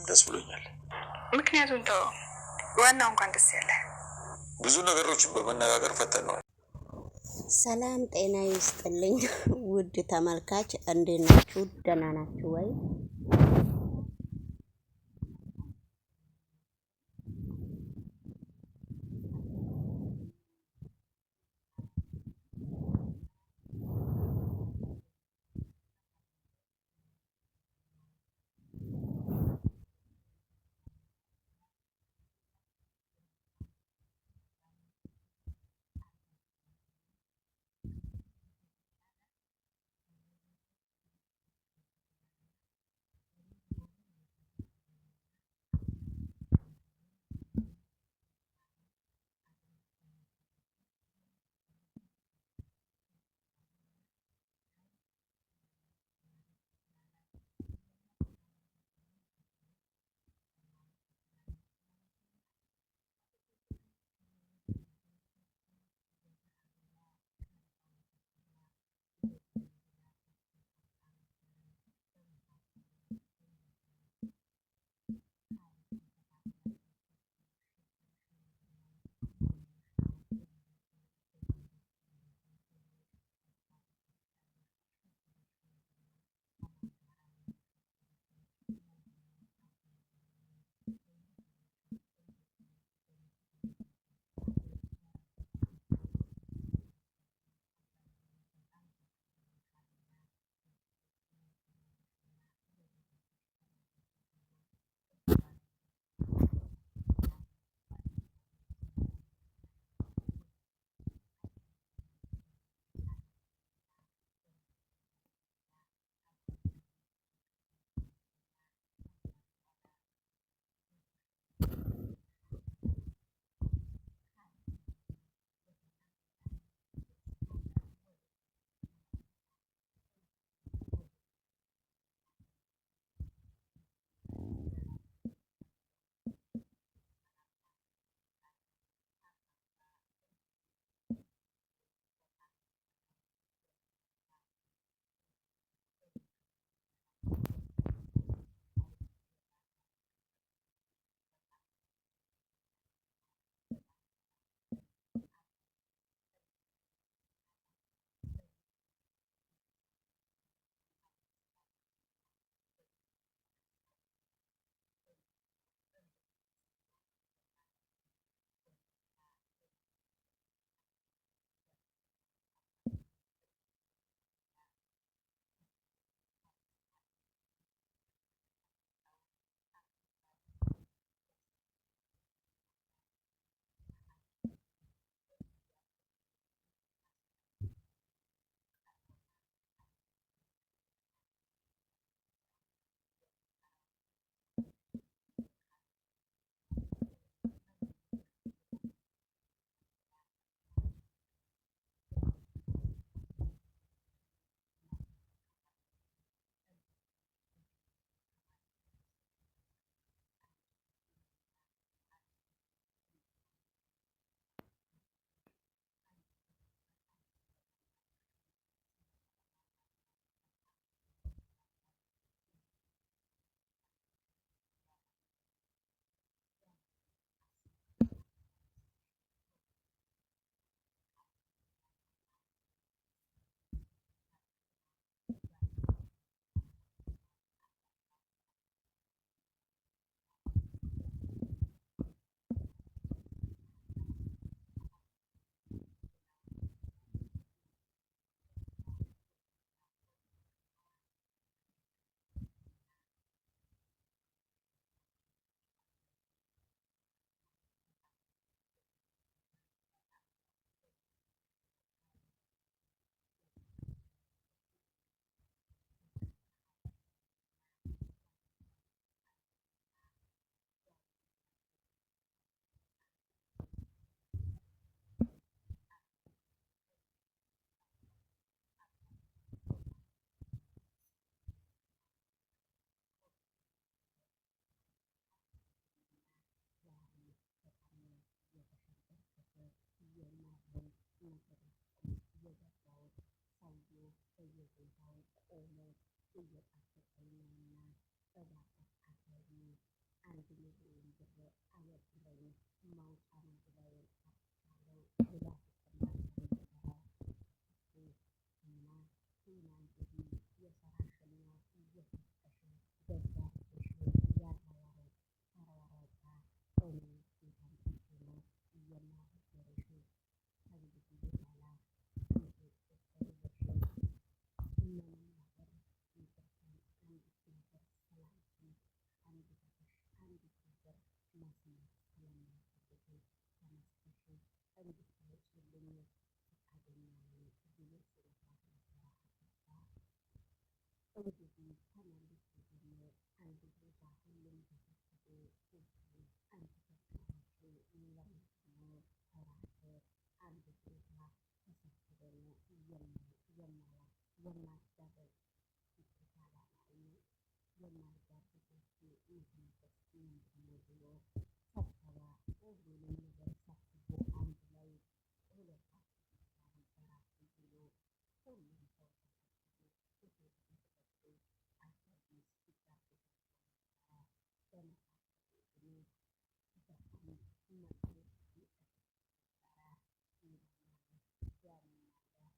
ደስ ብሎኛል። ምክንያቱም ተው ዋናው እንኳን ደስ ያለ ብዙ ነገሮችን በመነጋገር ፈተነዋል። ሰላም ጤና ይስጥልኝ ውድ ተመልካች፣ እንዴት ናችሁ? ደህና ናችሁ ወይ? ማውጫ ነው ብላ የወጣለው ብላ ስትናገር እና ቲና እንግዲህ የሰራሽና እየሰጠሽ ገዛሽ ያልተወረወጣ እኔ የታንተሽ ነው የማበደርሽ ከእንግዲህ በኋላ ምንም ነገር ይቅርታን አንዲት ነገር ስላንቺ አንዲት ነገር መስማት ስለማልፈልግ ተነስተሽ እንድትወጪልኝ ፈቃደኛ ነኝ ብሎ ሲላት ነበረ አባባ። እንግዲህ ተመልሼ ደግሞ አንድ ቦታ ሁሉም ተሰብስቦ አንድ ተስማማች ለምንድነው ራስህ አንድ ቦታ ተሰብስበን የማስደረግ ይቻላል የማልጋብዛችሁ ምክንያቶች ምንድነው ብሎ ሰብሰባ ሁሉንም ነገር ሰብስቦ አንድ ላይ ሁለታችሁ ብቻ ነበራችሁ ብሎ ሁሉም ሰው ተሰብስቦ ቤት አሰርቪስ ሲጋብዛቸው ነበረ። በመካከሉ ግን በጣም መጥፎ ነበረ። ያንን አለ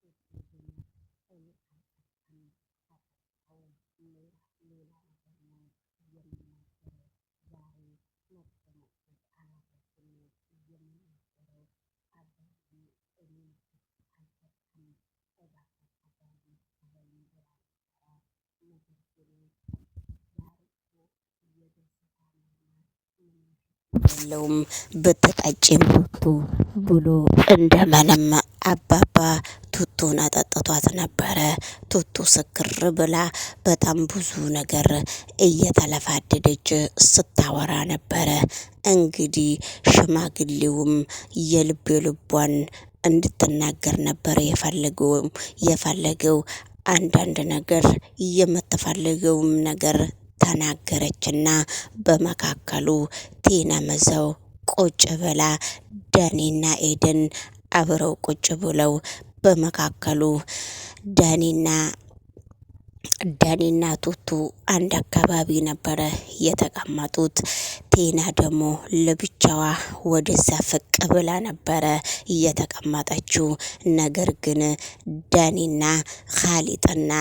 ቤቶችን አለበት ሌላ ነገር ነው የምናገረው ዛሬ መጥፎ መጥፎ ቃላቶችን ነው የምናገረው። አባቢ እኔ አልሰጥም እባክህ አባቢ ተወኝ ብላ ነበረ። ነገር ግን ዛሬ እኮ የደስታ ነውና ምንም የለውም ብትጠጪም ቱቱ ብሎ እንደምንም አባባ ቱቱን አጠጥቷት ነበረ። ቱቱ ስክር ብላ በጣም ብዙ ነገር እየተለፋደደች ስታወራ ነበረ። እንግዲህ ሽማግሌውም የልብ የልቧን እንድትናገር ነበር የፈለገው አንዳንድ ነገር የምትፈልገውም ነገር ተናገረችና በመካከሉ ቲና መዘው ቁጭ ብላ ዳኒና ኤደን አብረው ቁጭ ብለው በመካከሉ ዳኒና ቱቱ አንድ አካባቢ ነበረ የተቀመጡት። ቲና ደግሞ ለብቻዋ ወደዛ ፍቅ ብላ ነበረ እየተቀመጠችው። ነገር ግን ዳኒና ካሊጥና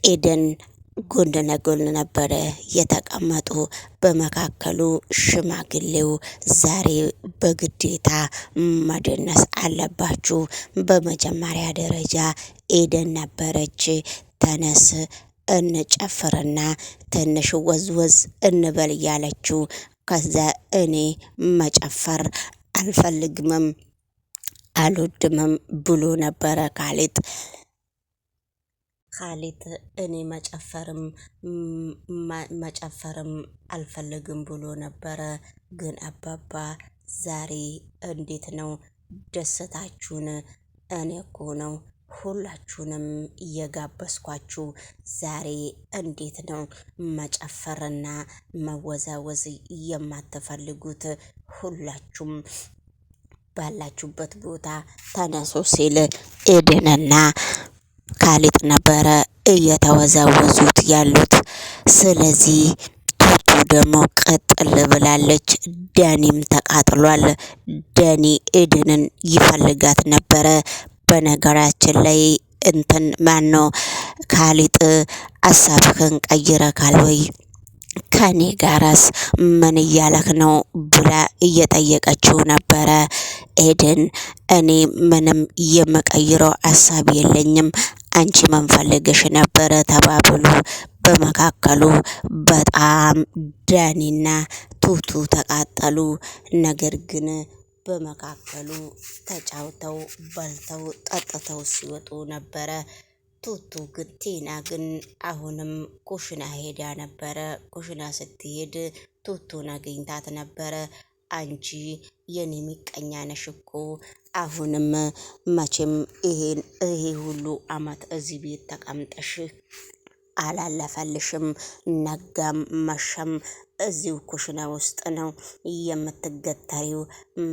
ኤደን ጎን ለጎን ነበረ የተቀመጡ። በመካከሉ ሽማግሌው ዛሬ በግዴታ መደነስ አለባችሁ። በመጀመሪያ ደረጃ ኤደን ነበረች ተነስ እንጨፍርና ትንሽ ወዝወዝ እንበል እያለችው። ከዛ እኔ መጨፈር አልፈልግምም አልወድምም ብሎ ነበረ ካሊጥ እኔ መጨፈርም አልፈልግም ብሎ ነበረ። ግን አባባ ዛሬ እንዴት ነው ደስታችሁን? እኔ እኮ ነው ሁላችሁንም እየጋበዝኳችሁ። ዛሬ እንዴት ነው መጨፈርና መወዛወዝ የማትፈልጉት? ሁላችሁም ባላችሁበት ቦታ ተነሱ ሲል ኤደንና ካሊጥ ነበረ እየተወዛወዙት ያሉት። ስለዚህ ቱቱ ደግሞ ቀጥል ብላለች። ዳኒም ተቃጥሏል። ዳኒ ኤደንን ይፈልጋት ነበረ። በነገራችን ላይ እንትን ማነው ካሊጥ ሀሳብህን ቀይረካል ወይ? ከኔ ጋራስ ምን እያለክ ነው ብላ እየጠየቀችው ነበረ። ኤደን እኔ ምንም የምቀይረው ሀሳብ የለኝም አንቺ ምን ፈልገሽ ነበረ ተባብሉ። በመካከሉ በጣም ዳኒና ቱቱ ተቃጠሉ። ነገር ግን በመካከሉ ተጫውተው በልተው ጠጥተው ሲወጡ ነበረ። ቲና ግን አሁንም ኩሽና ሄዳ ነበረ። ኩሽና ስትሄድ ቱቱን አግኝታት ነበረ። አንቺ የኔ ምቀኛ ነሽ እኮ አሁንም መቼም ይሄ ሁሉ አመት እዚህ ቤት ተቀምጠሽ አላለፈልሽም። ነጋም መሸም እዚሁ ኩሽና ውስጥ ነው የምትገተሪው፣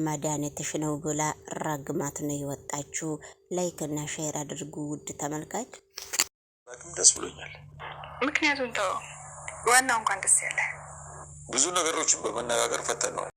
መድኃኒትሽ ነው ብላ ረግማት ነው የወጣችው። ላይክ እና ሼር አድርጉ ውድ ተመልካች። ደስ ብሎኛል። ምክንያቱም ተው ዋናው እንኳን ደስ ያለ ብዙ ነገሮችን በመነጋገር ፈተነዋል።